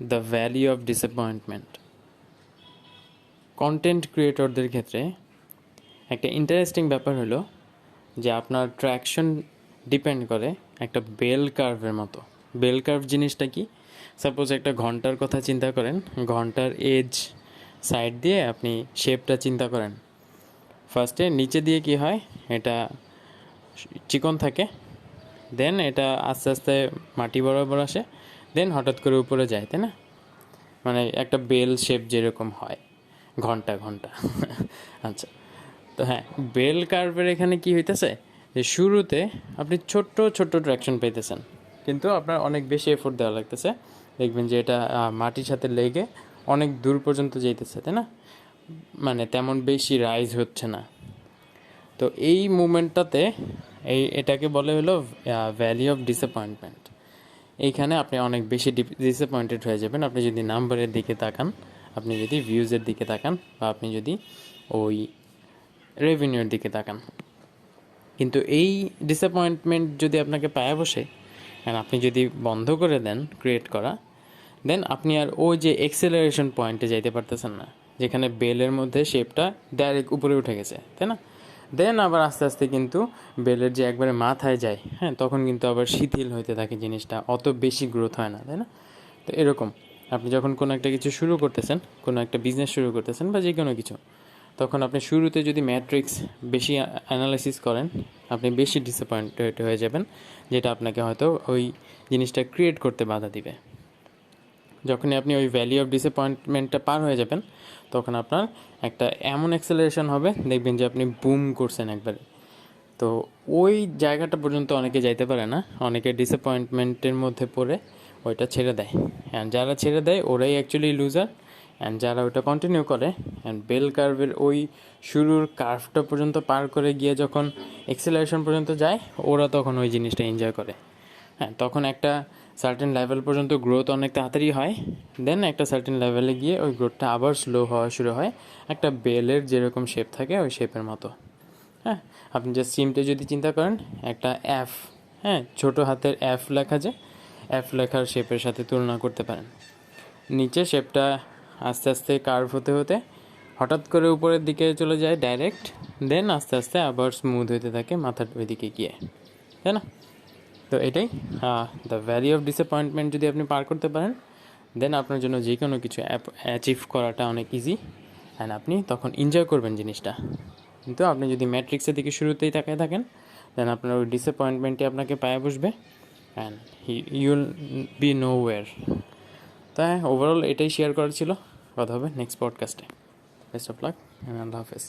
The valley of disappointment. Content ক্রিয়েটরদের ক্ষেত্রে একটা ইন্টারেস্টিং ব্যাপার হলো যে আপনার ট্র্যাকশন ডিপেন্ড করে একটা বেল কার্ভের মতো। বেল কার্ভ জিনিসটা কি? সাপোজ একটা ঘন্টার কথা চিন্তা করেন, ঘন্টার এজ সাইড দিয়ে আপনি শেপটা চিন্তা করেন। ফার্স্টে নিচে দিয়ে কি হয়, এটা চিকন থাকে, দেন এটা আস্তে আস্তে মাটি বরাবর আসে, দেন হঠাৎ করে উপরে যায়, তাই না? মানে একটা বেল শেপ যেরকম হয়, ঘন্টা ঘন্টা আচ্ছা, তো হ্যাঁ, বেল কার্ভের এখানে কি হইতেছে যে শুরুতে আপনি ছোট্ট ছোট্ট ট্র্যাকশন পেতেছেন, কিন্তু আপনার অনেক বেশি এফোর্ট দেওয়া লাগতেছে। দেখবেন যে এটা মাটির সাথে লেগে অনেক দূর পর্যন্ত যেতেছে, তাই না? মানে তেমন বেশি রাইজ হচ্ছে না। তো এই মুভমেন্টটাতে এটাকে বলে হলো ভ্যালি অফ ডিসঅ্যাপয়েন্টমেন্ট। এইখানে আপনি অনেক বেশি ডিসঅ্যাপয়েন্টেড হয়ে যাবেন আপনি যদি নাম্বারের দিকে তাকান, আপনি যদি ভিউজের দিকে তাকান, বা আপনি যদি ওই রেভিনিউর দিকে তাকান। কিন্তু এই ডিসঅ্যাপয়েন্টমেন্ট যদি আপনাকে পায়ে বসে অ্যান্ড আপনি যদি বন্ধ করে দেন ক্রিয়েট করা, দেন আপনি আর ওই যে এক্সেলারেশন পয়েন্টে যাইতে পারতেছেন না, যেখানে বেলের মধ্যে শেপটা ডাইরেক্ট উপরে উঠে গেছে, তাই না? দেন আবার আস্তে আস্তে কিন্তু বেলের যে একবারে মাথায় যায়, হ্যাঁ, তখন কিন্তু আবার শিথিল হইতে থাকে জিনিসটা, অত বেশি গ্রোথ হয় না, তাই না? তো এরকম আপনি যখন কোনো একটা কিছু শুরু করতেছেন, কোনো একটা বিজনেস শুরু করতেছেন বা যে কোনো কিছু, তখন আপনি শুরুতে যদি ম্যাট্রিক্স বেশি অ্যানালাইসিস করেন, আপনি বেশি ডিসঅ্যাপয়েন্টেড হয়ে যাবেন, যেটা আপনাকে হয়তো ওই জিনিসটা ক্রিয়েট করতে বাধা দিবে। যখনই আপনি ওই ভ্যালি অফ ডিসঅ্যাপয়েন্টমেন্টটা পার হয়ে যাবেন, তখন আপনার একটা এমন অ্যাক্সেলারেশন হবে, দেখবেন যে আপনি বুম করছেন একবারে। তো ওই জায়গাটা পর্যন্ত অনেকে যাইতে পারে না, অনেকে ডিসঅ্যাপয়েন্টমেন্টের মধ্যে পড়ে ওইটা ছেড়ে দেয়। অ্যান্ড যারা ছেড়ে দেয় ওরাই অ্যাকচুয়ালি লুজার। অ্যান্ড যারা ওইটা কন্টিনিউ করে, অ্যান্ড বেল কার্ভের ওই শুরুর কার্ভটা পর্যন্ত পার করে গিয়ে যখন এক্সেলারেশন পর্যন্ত যায়, ওরা তখন ওই জিনিসটা এনজয় করে। হ্যাঁ, তখন একটা সার্টেন লেভেল পর্যন্ত গ্রোথ অনেক তাড়াতাড়ি হয়, দেন একটা সার্টেন লেভেলে গিয়ে ওই গ্রোথটা আবার স্লো হওয়া শুরু হয়, একটা বেলের যেরকম শেপ থাকে ওই শেপের মতো। হ্যাঁ, আপনি জাস্ট সিম্পলি যদি চিন্তা করেন একটা এফ, হ্যাঁ, ছোটো হাতের এফ লেখা, যে এফ লেখার শেপের সাথে তুলনা করতে পারেন। নিচে শেপটা আস্তে আস্তে কার্ভ হতে হতে হঠাৎ করে উপরের দিকে চলে যায় ডাইরেক্ট, দেন আস্তে আস্তে আবার স্মুথ হইতে থাকে মাথার ওই দিকে গিয়ে, তাই না? তো এটাই দ্য ভ্যালি অফ ডিসঅ্যাপয়েন্টমেন্ট যদি আপনি পার করতে পারেন, দেন আপনার জন্য যে কোনো কিছু অ্যাচিভ করাটা অনেক ইজি, অ্যান্ড আপনি তখন এনজয় করবেন জিনিসটা। কিন্তু আপনি যদি ম্যাট্রিক্সের দিকে শুরুতেই তাকায় থাকেন, দেন আপনার ওই ডিসঅ্যাপয়েন্টমেন্টই আপনাকে পায়ে বসবে, and you'll be nowhere. তাই ওভারঅল এটাই শেয়ার করার ছিল। কথা হবে নেক্সট পডকাস্টে। বেস্ট অফ লাক অ্যান্ড আল্লাহ হাফেজ।